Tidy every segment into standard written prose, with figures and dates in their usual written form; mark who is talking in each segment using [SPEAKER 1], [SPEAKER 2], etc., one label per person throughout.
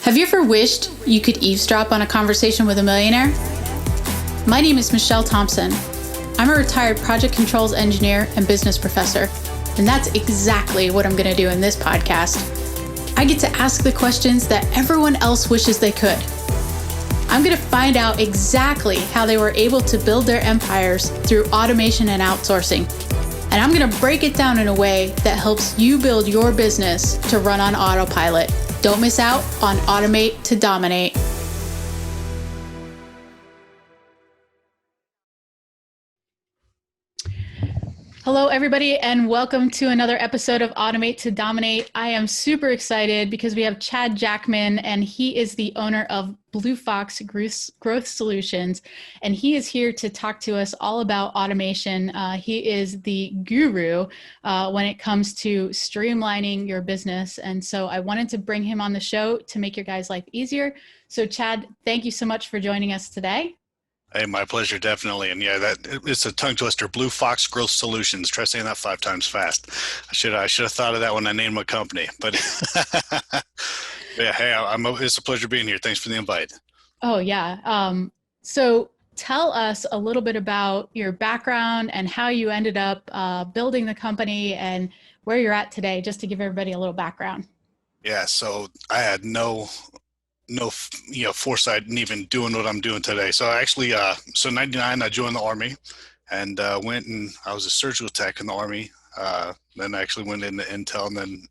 [SPEAKER 1] Have you ever wished you could eavesdrop on a conversation with a millionaire? My name is Michelle Thompson. I'm a retired project controls engineer and business professor, and that's exactly what I'm going to do in this podcast. I get to ask the questions that everyone else wishes they could. I'm going to find out exactly how they were able to build their empires through automation and outsourcing. And I'm going to break it down in a way that helps you build your business to run on autopilot. Don't miss out on Automate to Dominate. Hello, everybody, and welcome to another episode of Automate to Dominate. I am super excited because we have Chad Jackman, and he is the owner of Blue Fox Growth Solutions, and he is here to talk to us all about automation. He is the guru when it comes to streamlining your business, and so I wanted to bring him on the show to make your guys' life easier. So, Chad, thank you so much for joining us today.
[SPEAKER 2] Hey, my pleasure, definitely. And yeah, it's a tongue twister. Blue Fox Growth Solutions. Try saying that 5 times fast. I should have thought of that when I named my company. But yeah, hey, it's a pleasure being here. Thanks for the invite.
[SPEAKER 1] Oh yeah. So tell us a little bit about your background and how you ended up building the company and where you're at today, just to give everybody a little background.
[SPEAKER 2] Yeah. So I had no foresight in even doing what I'm doing today. So I actually, so 99, I joined the Army and went and I was a surgical tech in the Army. Then I actually went into Intel and then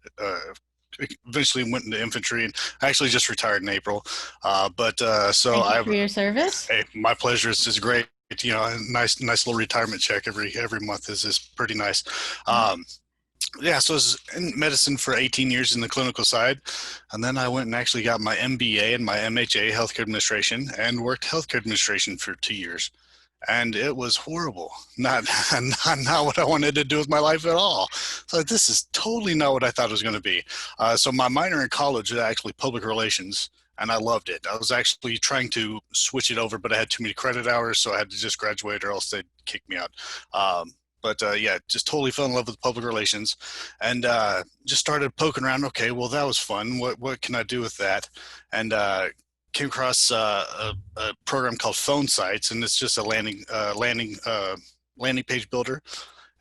[SPEAKER 2] eventually went into infantry, and I actually just retired in April. So
[SPEAKER 1] Thank you for your service.
[SPEAKER 2] Hey, my pleasure. It's great. You know, a nice little retirement check every month is pretty nice. Yeah, so I was in medicine for 18 years in the clinical side, and then I went and actually got my MBA and my MHA, healthcare administration, and worked healthcare administration for 2 years. And it was horrible. Not what I wanted to do with my life at all. So this is totally not what I thought it was going to be. So my minor in college was actually public relations, and I loved it. I was actually trying to switch it over, but I had too many credit hours, so I had to just graduate or else they'd kick me out. Yeah, just totally fell in love with public relations, and just started poking around. Okay, well, that was fun. What can I do with that? And came across a program called Phone Sites, and it's just a landing page builder.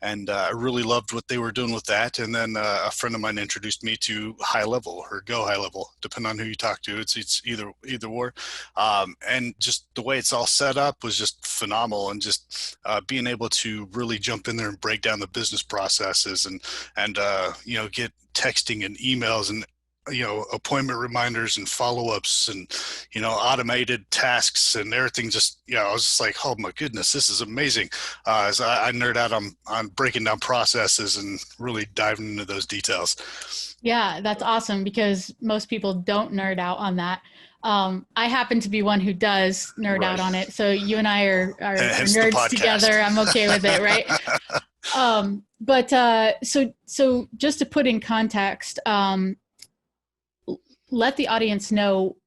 [SPEAKER 2] And I really loved what they were doing with that. And then a friend of mine introduced me to High Level or Go High Level, depending on who you talk to. It's either or. And just the way it's all set up was just phenomenal. And just being able to really jump in there and break down the business processes and get texting and emails and appointment reminders and follow-ups and, automated tasks and everything. Just, I was just like, oh my goodness, this is amazing. So I nerd out on breaking down processes and really diving into those details.
[SPEAKER 1] Yeah, that's awesome because most people don't nerd out on that. I happen to be one who does nerd out on it. So you and I are nerds together. I'm okay with it, right? So just to put in context, let the audience know,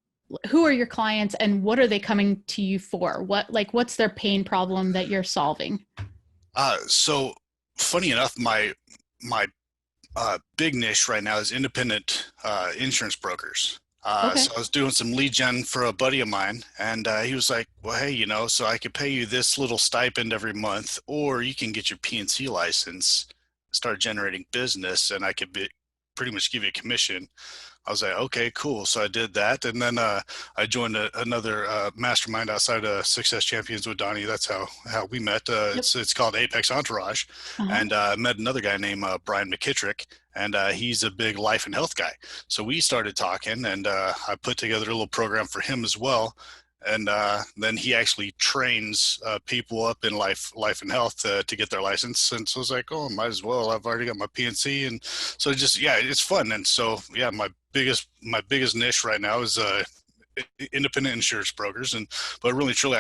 [SPEAKER 1] who are your clients and what are they coming to you for? What's their pain problem that you're solving?
[SPEAKER 2] So funny enough, my big niche right now is independent insurance brokers.
[SPEAKER 1] Okay.
[SPEAKER 2] So I was doing some lead gen for a buddy of mine, and he was like, well, hey, so I could pay you this little stipend every month, or you can get your P&C license, start generating business, and I could pretty much give you a commission. I was like, okay, cool. So I did that. And then I joined another mastermind outside of Success Champions with Donnie. That's how we met. Yep. It's called Apex Entourage. Uh-huh. And I met another guy named Brian McKittrick, and he's a big life and health guy. So we started talking, and I put together a little program for him as well. And then he actually trains people up in life and health to get their license. And so I was like, oh, might as well. I've already got my P&C. And so it's fun. And so, yeah, my biggest niche right now is independent insurance brokers. But really, truly,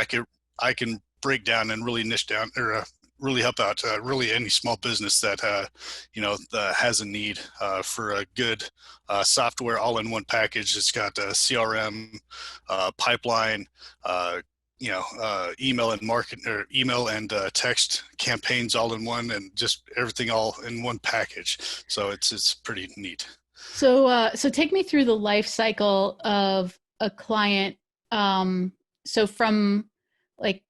[SPEAKER 2] I can break down and really niche down or really help out really any small business that has a need for a good software all-in-one package. It's got a CRM, pipeline, email and email and text campaigns all in one, and just everything all in one package. So it's pretty neat.
[SPEAKER 1] So take me through the life cycle of a client. So from like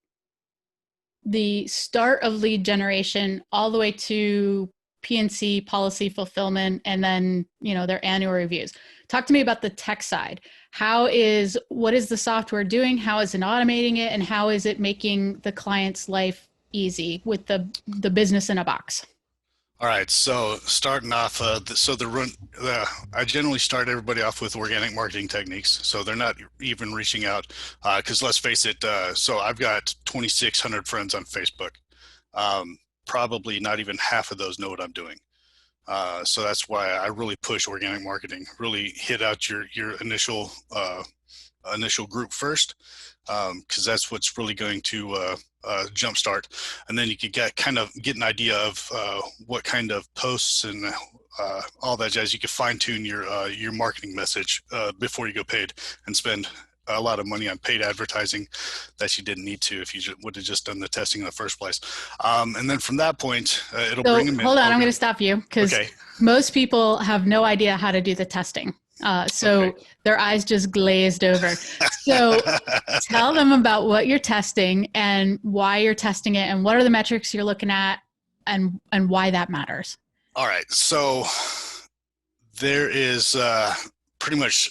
[SPEAKER 1] the start of lead generation all the way to PNC policy fulfillment and then, their annual reviews. Talk to me about the tech side. What is the software doing? How is it automating it? And how is it making the client's life easy with the business in a box?
[SPEAKER 2] All right, so starting off, I generally start everybody off with organic marketing techniques. So they're not even reaching out, because let's face it. So I've got 2,600 friends on Facebook. Probably not even half of those know what I'm doing. So that's why I really push organic marketing. Really hit out your initial group first, because that's what's really going to jumpstart, and then you could get an idea of what kind of posts and all that jazz. You could fine tune your marketing message before you go paid and spend a lot of money on paid advertising that you didn't need to if you would have just done the testing in the first place. And then from that point, it'll bring them in.
[SPEAKER 1] Hold on, I'm going to stop you because most people have no idea how to do the testing. Their eyes just glazed over. So tell them about what you're testing and why you're testing it and what are the metrics you're looking at and why that matters.
[SPEAKER 2] All right. So there is pretty much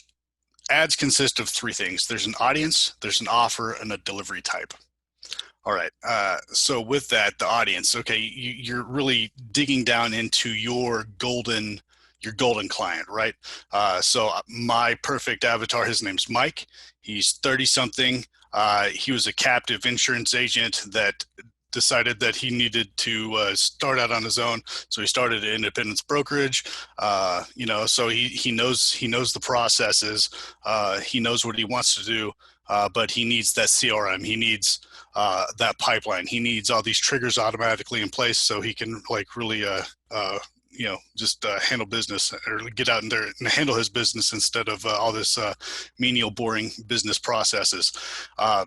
[SPEAKER 2] ads consist of three things. There's an audience, there's an offer, and a delivery type. All right. So with that, the audience, you're really digging down into your golden client, right? So my perfect avatar, his name's Mike. He's 30 something. He was a captive insurance agent that decided that he needed to start out on his own. So he started an independence brokerage, so he knows the processes. He knows what he wants to do, but he needs that CRM. He needs that pipeline. He needs all these triggers automatically in place so he can really just handle business or get out in there and handle his business instead of all this menial, boring business processes. I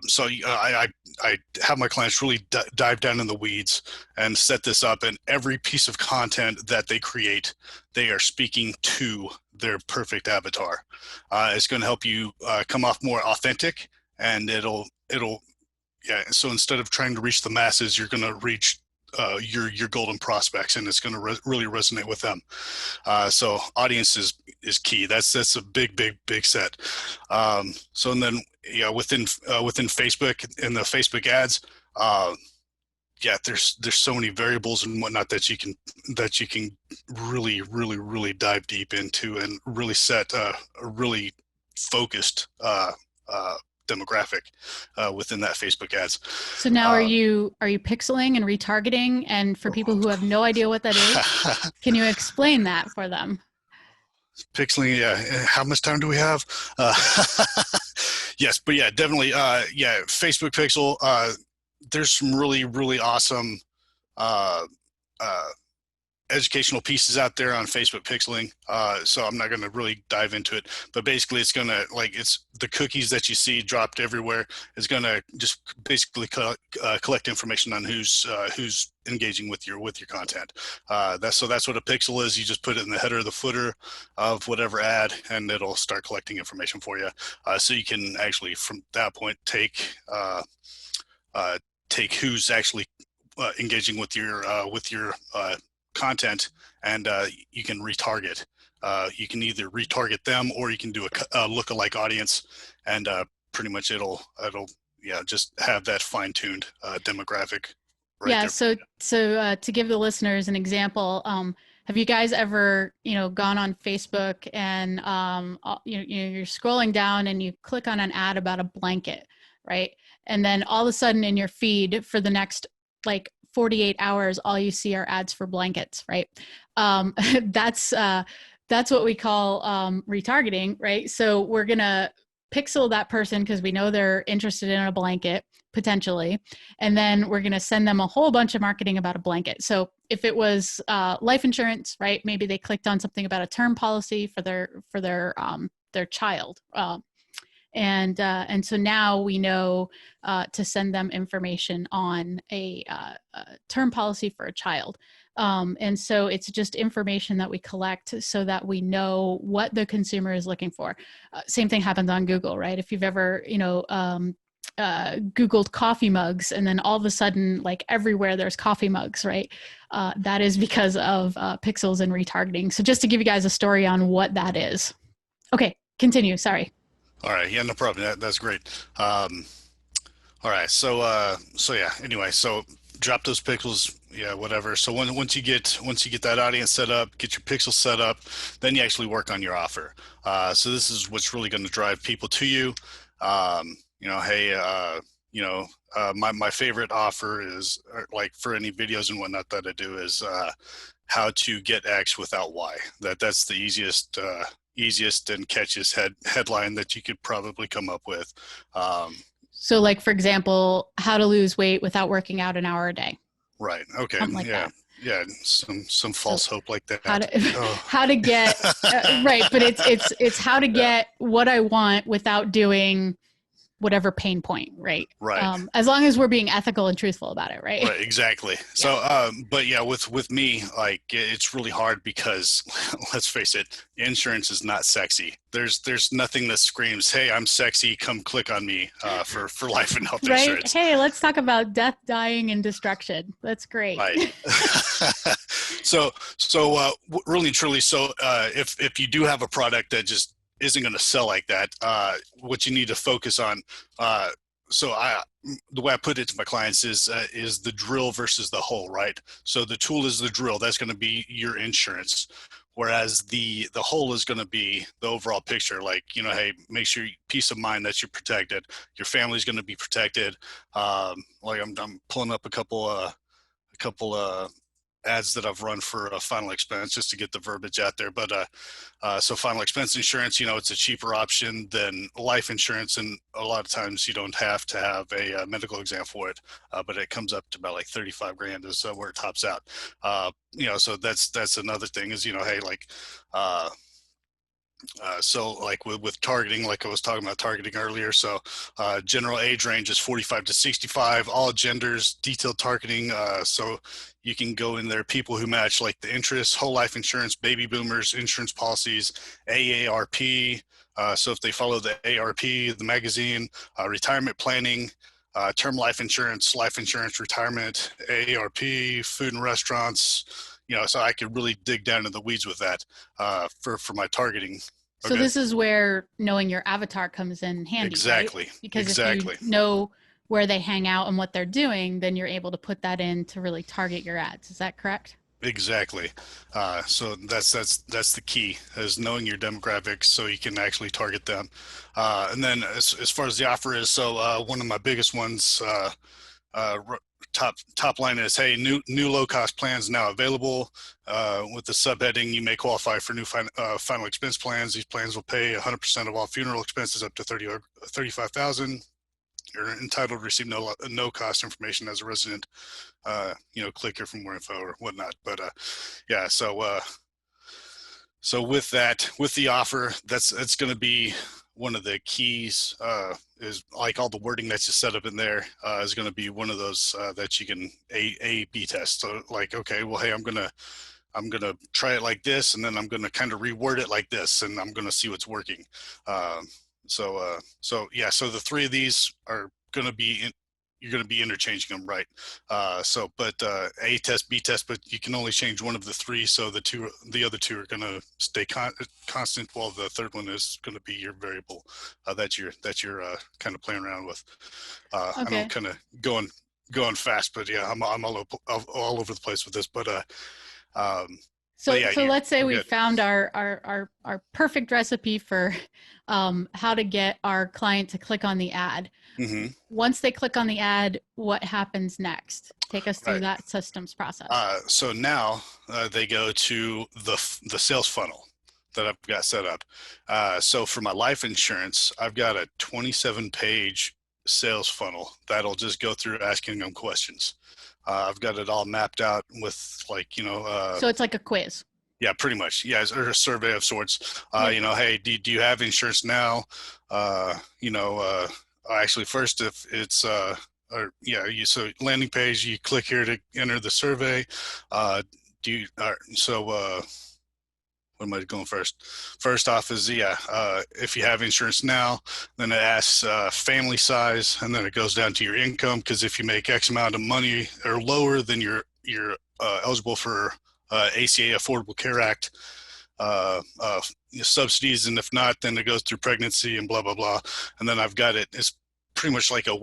[SPEAKER 2] have my clients really dive down in the weeds and set this up, and every piece of content that they create, they are speaking to their perfect avatar. It's going to help you come off more authentic, and so instead of trying to reach the masses, you're going to reach your golden prospects, and it's going to really resonate with them. So audience is key. That's a big set. So and then within Facebook and the Facebook ads, there's so many variables and whatnot that you can really dive deep into and really set a really focused demographic within that Facebook ads.
[SPEAKER 1] So now are you pixeling and retargeting? And for people who have no idea what that is, can you explain that for them?
[SPEAKER 2] Pixeling, yeah. How much time do we have? Yes, but yeah, definitely. Facebook pixel. There's some really awesome educational pieces out there on Facebook pixeling. So I'm not going to really dive into it, but basically it's going to it's the cookies that you see dropped everywhere is going to just basically collect information on who's engaging with your content. That's what a pixel is. You just put it in the header or the footer of whatever ad, and it'll start collecting information for you. So you can actually from that point take who's actually engaging with your content, and you can retarget. You can either retarget them, or you can do a lookalike audience, and pretty much it'll just have that fine-tuned demographic.
[SPEAKER 1] So to give the listeners an example, have you guys ever gone on Facebook and you're scrolling down and you click on an ad about a blanket, right? And then all of a sudden in your feed for the next 48 hours, all you see are ads for blankets, right? That's what we call retargeting, right? So we're going to pixel that person because we know they're interested in a blanket, potentially. And then we're going to send them a whole bunch of marketing about a blanket. So if it was life insurance, right? Maybe they clicked on something about a term policy for their child. And so now we know to send them information on a term policy for a child. And so it's just information that we collect so that we know what the consumer is looking for. Same thing happens on Google, right? If you've ever, Googled coffee mugs, and then all of a sudden, like everywhere there's coffee mugs, right? That is because of pixels and retargeting. So just to give you guys a story on what that is. Okay, continue. Sorry.
[SPEAKER 2] All right. Yeah, no problem. That's great. All right. So yeah. Anyway, so drop those pixels. Yeah, whatever. So once you get that audience set up, get your pixels set up, then you actually work on your offer. So this is what's really going to drive people to you. Hey, my favorite offer is, like, for any videos and whatnot that I do, is how to get X without Y. That's the easiest and catchiest headline that you could probably come up with.
[SPEAKER 1] So, like, for example, how to lose weight without working out an hour a day.
[SPEAKER 2] Right. Okay.
[SPEAKER 1] Something like
[SPEAKER 2] Yeah.
[SPEAKER 1] that.
[SPEAKER 2] Yeah. Some false hope like that.
[SPEAKER 1] How to get right, but it's how to get what I want without doing whatever pain point, right?
[SPEAKER 2] Right.
[SPEAKER 1] As long as we're being ethical and truthful about it, right?
[SPEAKER 2] Right, exactly. Yeah. So, but yeah, with me, like, it's really hard because, let's face it, insurance is not sexy. There's nothing that screams, "Hey, I'm sexy. Come click on me," for life and health
[SPEAKER 1] right?
[SPEAKER 2] insurance.
[SPEAKER 1] Hey, let's talk about death, dying, and destruction. That's great.
[SPEAKER 2] Right. So, really and truly, so if you do have a product that just isn't going to sell like that, what you need to focus on. The way I put it to my clients is the drill versus the hole, right? So the tool is the drill. That's going to be your insurance. Whereas the hole is going to be the overall picture. Like, hey, make sure peace of mind that you're protected. Your family's going to be protected. Like, I'm pulling up a couple ads that I've run for final expense just to get the verbiage out there. But so final expense insurance, it's a cheaper option than life insurance, and a lot of times you don't have to have a medical exam for it, but it comes up to about like 35 grand is where it tops out. So that's another thing is, hey, like, so like with targeting, like I was talking about targeting earlier. So general age range is 45 to 65, all genders, detailed targeting. So you can go in there, people who match like the interests, whole life insurance, baby boomers, insurance policies, AARP. So if they follow the ARP, the magazine, retirement planning, term life insurance, retirement, AARP, food and restaurants. So I could really dig down in the weeds with that for my targeting.
[SPEAKER 1] So this is where knowing your avatar comes in handy,
[SPEAKER 2] exactly,
[SPEAKER 1] right? Because
[SPEAKER 2] exactly.
[SPEAKER 1] If you know where they hang out and what they're doing, then you're able to put that in to really target your ads. Is that correct?
[SPEAKER 2] Exactly. So that's the key, is knowing your demographics so you can actually target them. And then as far as the offer is, so one of my biggest ones, top line is, hey, new low cost plans now available. With the subheading, you may qualify for new final expense plans. These plans will pay 100% of all funeral expenses up to $35,000. You're entitled to receive no cost information as a resident. Click here for more info or whatnot. But yeah, so with that, with the offer, it's going to be one of the keys, is like all the wording that's just set up in there is going to be one of those that you can A/B test. So like, okay, well, hey, I'm gonna try it like this, and then I'm gonna kind of reword it like this, and I'm gonna see what's working. So the three of these are going to be you're going to be interchanging them, right? But A test, B test, but you can only change one of the three. So the other two are going to stay constant, while the third one is going to be your variable that you're kind of playing around with.
[SPEAKER 1] Okay.
[SPEAKER 2] I'm kind of going fast, but yeah, I'm all over the place with this. But
[SPEAKER 1] so let's say we found our perfect recipe for how to get our client to click on the ad.
[SPEAKER 2] Mm-hmm.
[SPEAKER 1] Once they click on the ad, what happens next? Take us through that systems process.
[SPEAKER 2] So now they go to the sales funnel that I've got set up. So for my life insurance, I've got a 27-page sales funnel that'll just go through asking them questions. I've got it all mapped out with, like,
[SPEAKER 1] so it's like a quiz.
[SPEAKER 2] Yeah, pretty much. Yeah, or a survey of sorts. Hey, do you have insurance now? Actually, first, if it's so landing page, you click here to enter the survey. do you, what am I going first? First off is, if you have insurance now, then it asks family size, and then it goes down to your income, because if you make X amount of money or lower, then you're eligible for ACA, Affordable Care Act subsidies, and if not, then it goes through pregnancy and blah blah blah. And then I've got it. It's pretty much like a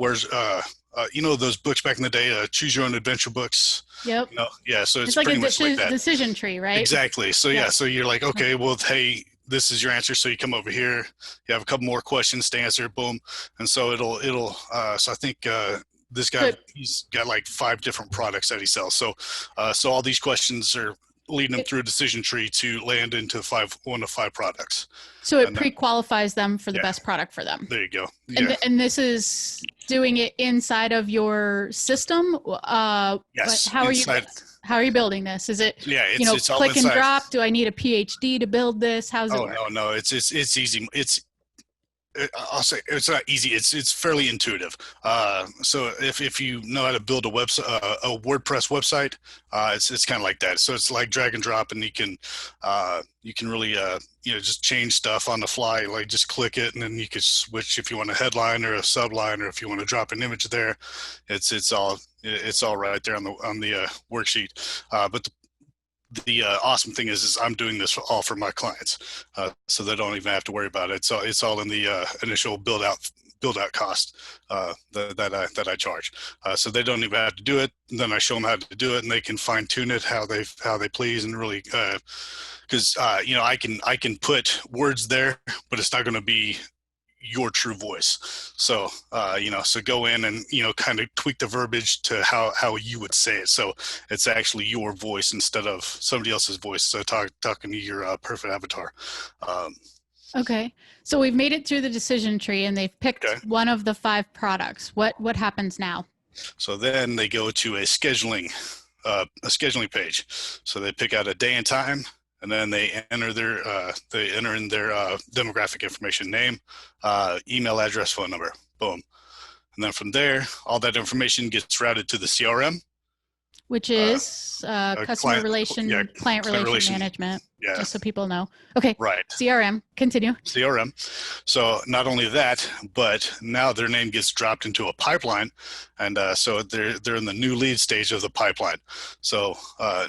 [SPEAKER 2] those books back in the day, choose your own adventure books.
[SPEAKER 1] Yep.
[SPEAKER 2] Yeah. So it's
[SPEAKER 1] like
[SPEAKER 2] pretty
[SPEAKER 1] a
[SPEAKER 2] much like that.
[SPEAKER 1] decision tree, right?
[SPEAKER 2] Exactly. So so you're like, okay, well, hey, this is your answer. So you come over here, you have a couple more questions to answer, boom. And so so I think this guy, he's got like 5 different products that he sells. So all these questions are leading them through a decision tree to land into 1 to 5 products.
[SPEAKER 1] So it pre-qualifies them for the best product for them.
[SPEAKER 2] There you go. Yeah.
[SPEAKER 1] And this is doing it inside of your system.
[SPEAKER 2] Yes.
[SPEAKER 1] How are you building this? Is it
[SPEAKER 2] it's all
[SPEAKER 1] click
[SPEAKER 2] inside.
[SPEAKER 1] and drop? Do I need a PhD to build this? How's it work?
[SPEAKER 2] No, it's easy. I'll say it's not easy. It's fairly intuitive. So if you know how to build a website, a WordPress website, it's kind of like that. So it's like drag and drop, and you can really just change stuff on the fly. Like just click it, and then you can switch if you want a headline or a subline, or if you want to drop an image there. It's all right there on the worksheet. But the awesome thing is I'm doing this all for my clients, so they don't even have to worry about it. So it's all in the initial build out cost that I charge. So they don't even have to do it. And then I show them how to do it, and they can fine tune it how they please, and really because I can put words there, but it's not going to be your true voice. So so go in and kind of tweak the verbiage to how you would say it, so it's actually your voice instead of somebody else's voice, so talking to your perfect avatar.
[SPEAKER 1] Okay, so we've made it through the decision tree, and they've picked one of the 5 products. What happens now?
[SPEAKER 2] So then they go to a scheduling page. So they pick out a day and time, and then they enter in their demographic information: name, email address, phone number, boom. And then from there, all that information gets routed to the CRM,
[SPEAKER 1] which is customer client relation management.
[SPEAKER 2] Yeah.
[SPEAKER 1] Just so people know. Okay.
[SPEAKER 2] Right.
[SPEAKER 1] CRM. Continue.
[SPEAKER 2] CRM. So not only that, but now their name gets dropped into a pipeline, and so they're in the new lead stage of the pipeline. So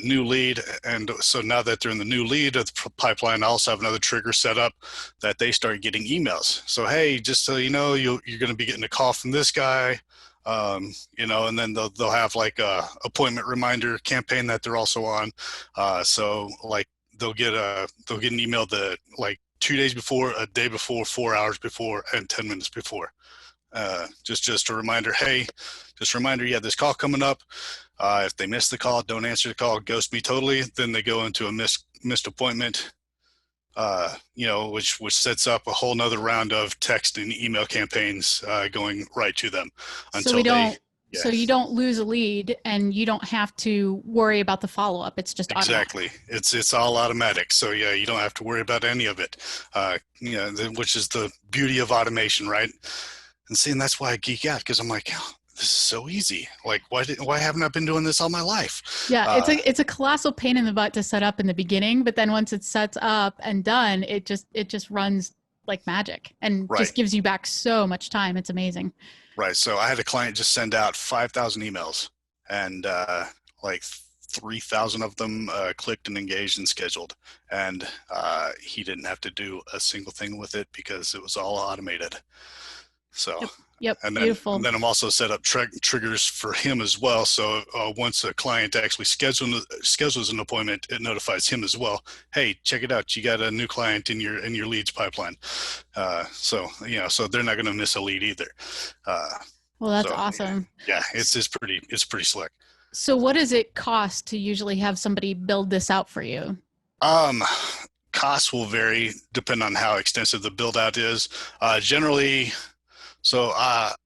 [SPEAKER 2] new lead, and so now that they're in the new lead of the pipeline, I also have another trigger set up that they start getting emails. So hey, just so you know, you're going to be getting a call from this guy. And then they'll have like a appointment reminder campaign that they're also on. So like they'll get an email that like 2 days before, a day before, 4 hours before, and 10 minutes before. Just a reminder. Hey, just a reminder. You have this call coming up. If they miss the call, don't answer the call, ghost me totally. Then they go into a missed appointment. Which sets up a whole nother round of text and email campaigns going right to them until
[SPEAKER 1] So you don't lose a lead, and you don't have to worry about the follow-up. It's just
[SPEAKER 2] exactly automatic. It's all automatic. So yeah, you don't have to worry about any of it. Which is the beauty of automation, right? And that's why I geek out, because I'm like, oh, this is so easy. Like, why haven't I been doing this all my life?
[SPEAKER 1] Yeah, it's a colossal pain in the butt to set up in the beginning, but then once it's set up and done, it just runs like magic, and just gives you back so much time. It's amazing.
[SPEAKER 2] Right. So I had a client just send out 5,000 emails, and like 3,000 of them clicked and engaged and scheduled, and he didn't have to do a single thing with it because it was all automated. So.
[SPEAKER 1] Yep.
[SPEAKER 2] And then,
[SPEAKER 1] beautiful.
[SPEAKER 2] And then I'm also set up triggers for him as well. So once a client actually schedules an appointment, it notifies him as well. Hey, check it out. You got a new client in your leads pipeline. So they're not going to miss a lead either.
[SPEAKER 1] Well, that's awesome.
[SPEAKER 2] Yeah, it's pretty slick.
[SPEAKER 1] So what does it cost to usually have somebody build this out for you?
[SPEAKER 2] Costs will vary depending on how extensive the build out is. Generally. So, I'm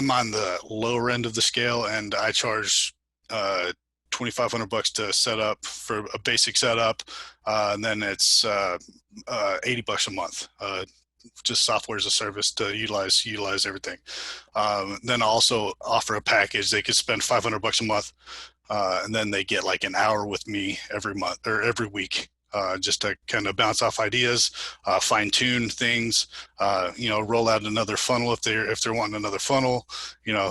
[SPEAKER 2] on the lower end of the scale, and I charge $2,500 to set up for a basic setup, and then it's $80 a month, just software as a service to utilize everything. Then I also offer a package. They could spend $500 a month and then they get like an hour with me every month or every week. Just to kind of bounce off ideas, fine tune things, roll out another funnel if they're wanting another funnel,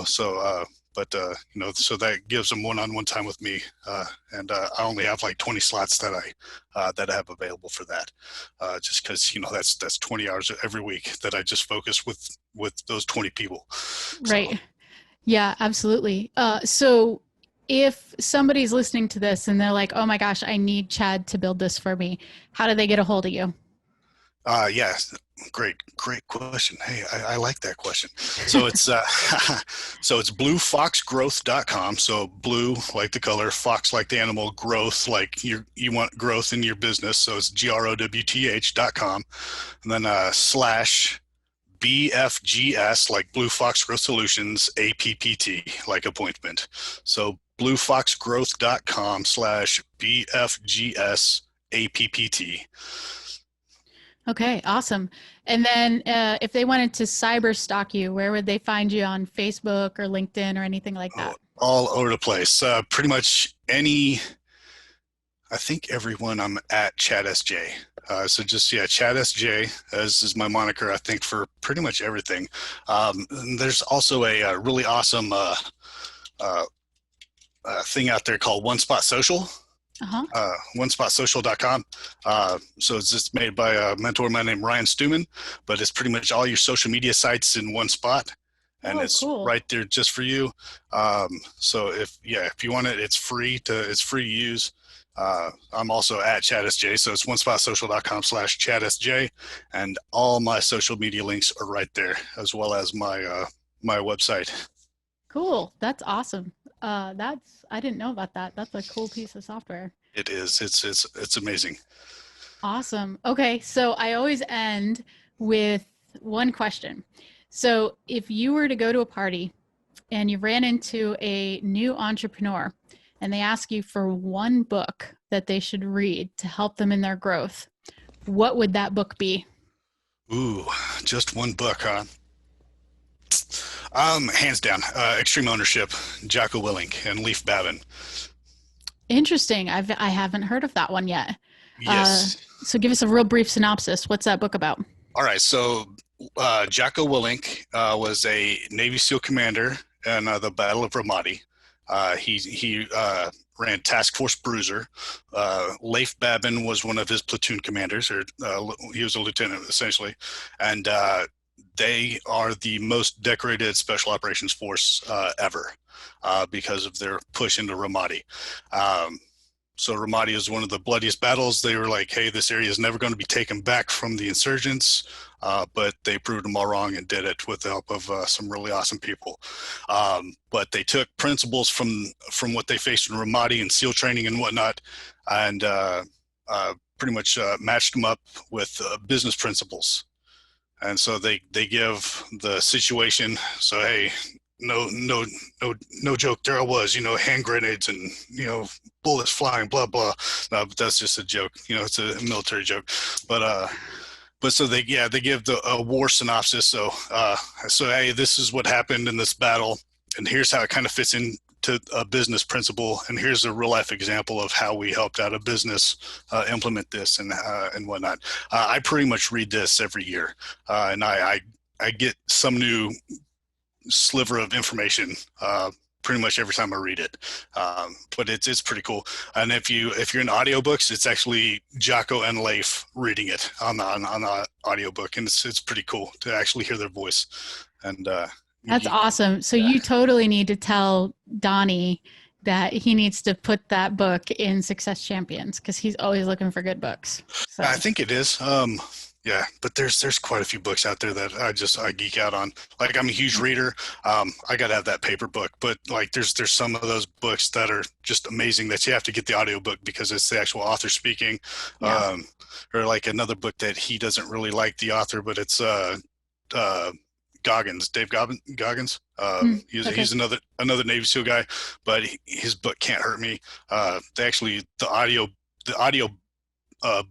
[SPEAKER 2] so that gives them one-on-one time with me, and I only have like 20 slots that I have available for that, just because that's 20 hours every week that I just focus with those 20 people.
[SPEAKER 1] Right. Yeah, absolutely. So if somebody's listening to this and they're like, oh my gosh, I need Chad to build this for me, how do they get a hold of you?
[SPEAKER 2] Yeah, great question. Hey, I like that question. So it's so it's bluefoxgrowth.com. So blue like the color, fox like the animal, growth like you want growth in your business. So it's growth.com, and then slash BFGS like Blue Fox Growth Solutions, APPT like appointment. So bluefoxgrowth.com slash BFGS APPT.
[SPEAKER 1] Okay, awesome. And then if they wanted to cyber stalk you, where would they find you on Facebook or LinkedIn or anything like that?
[SPEAKER 2] All over the place. Pretty much I think everyone I'm at Chad SJ. So just, Chad SJ is my moniker, I think, for pretty much everything. There's also a really awesome thing out there called One Spot Social. OneSpotSocial.com. So it's just made by a mentor of mine named Ryan Stuman, but it's pretty much all your social media sites in one spot, and it's cool. Right there just for you. So if you want it, it's free to use. I'm also at ChadSJ, so it's OneSpotSocial.com /ChadSJ, and all my social media links are right there, as well as my my website.
[SPEAKER 1] Cool. That's awesome. I didn't know about that. That's a cool piece of software.
[SPEAKER 2] It is. It's amazing.
[SPEAKER 1] Awesome. Okay. So I always end with one question. So if you were to go to a party and you ran into a new entrepreneur and they ask you for one book that they should read to help them in their growth, what would that book be?
[SPEAKER 2] Ooh, just one book, huh? Hands down, Extreme Ownership, Jocko Willink and Leif Babin.
[SPEAKER 1] Interesting. I haven't heard of that one yet.
[SPEAKER 2] Yes.
[SPEAKER 1] So give us a real brief synopsis. What's that book about?
[SPEAKER 2] All right. So Jocko Willink was a Navy SEAL commander in the Battle of Ramadi. He ran Task Force Bruiser. Leif Babin was one of his platoon commanders, or he was a lieutenant essentially, and they are the most decorated special operations force ever because of their push into Ramadi. So Ramadi is one of the bloodiest battles. They were like, hey, this area is never going to be taken back from the insurgents, but they proved them all wrong and did it with the help of some really awesome people. But they took principles from what they faced in Ramadi and SEAL training and whatnot, and pretty much matched them up with business principles. And so they give the situation. So, hey, no joke. There I was, hand grenades and, bullets flying, blah, blah. No, but that's just a joke. It's a military joke. But so they give a war synopsis. So, hey, this is what happened in this battle, and here's how it kind of fits into a business principle, and here's a real life example of how we helped out a business implement this and whatnot. I pretty much read this every year, and I get some new sliver of information pretty much every time I read it. But it's pretty cool. And if you're in audiobooks, it's actually Jocko and Leif reading it on the audiobook, and it's pretty cool to actually hear their voice. And
[SPEAKER 1] that's awesome. So you totally need to tell Donnie that he needs to put that book in Success Champions, because he's always looking for good books. So.
[SPEAKER 2] I think it is. Yeah, but there's quite a few books out there that I geek out on. Like, I'm a huge reader. I gotta have that paper book, but like there's some of those books that are just amazing that you have to get the audiobook because it's the actual author speaking. Yeah. Or like another book that he doesn't really like the author, but it's Goggins, Dave Goggins. He's another Navy SEAL guy, but his book Can't Hurt Me. The audio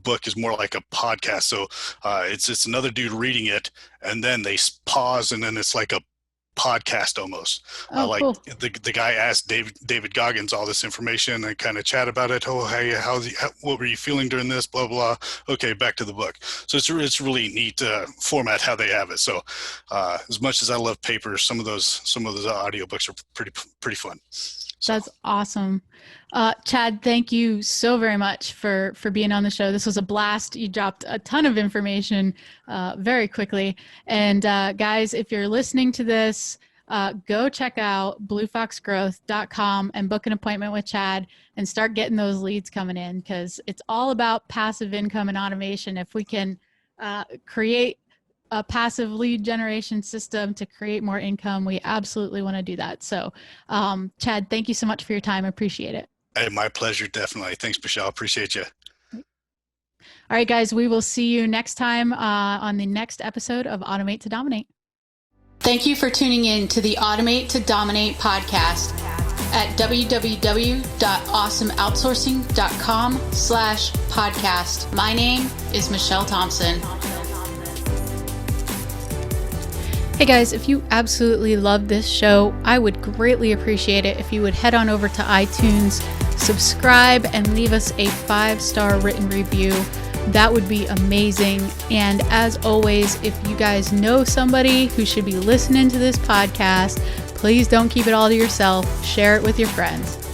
[SPEAKER 2] book is more like a podcast. So it's another dude reading it, and then they pause, and then it's like a podcast almost.
[SPEAKER 1] Oh,
[SPEAKER 2] Like
[SPEAKER 1] cool.
[SPEAKER 2] the guy asked David Goggins all this information and kind of chat about it. Oh, hey, what were you feeling during this? Blah blah. Okay, back to the book. So it's really neat format how they have it. So as much as I love paper, some of those audiobooks are pretty fun. So.
[SPEAKER 1] That's awesome. Chad, thank you so very much for being on the show. This was a blast. You dropped a ton of information very quickly. And guys, if you're listening to this, go check out bluefoxgrowth.com and book an appointment with Chad and start getting those leads coming in, because it's all about passive income and automation. If we can create a passive lead generation system to create more income, we absolutely want to do that. So Chad, thank you so much for your time. I appreciate it.
[SPEAKER 2] Hey, my pleasure. Definitely. Thanks, Michelle. Appreciate you.
[SPEAKER 1] All right, guys, we will see you next time on the next episode of Automate to Dominate. Thank you for tuning in to the Automate to Dominate podcast at www.awesomeoutsourcing.com/podcast. My name is Michelle Thompson. Hey guys, if you absolutely love this show, I would greatly appreciate it if you would head on over to iTunes, subscribe, and leave us a 5-star written review. That would be amazing. And as always, if you guys know somebody who should be listening to this podcast, please don't keep it all to yourself. Share it with your friends.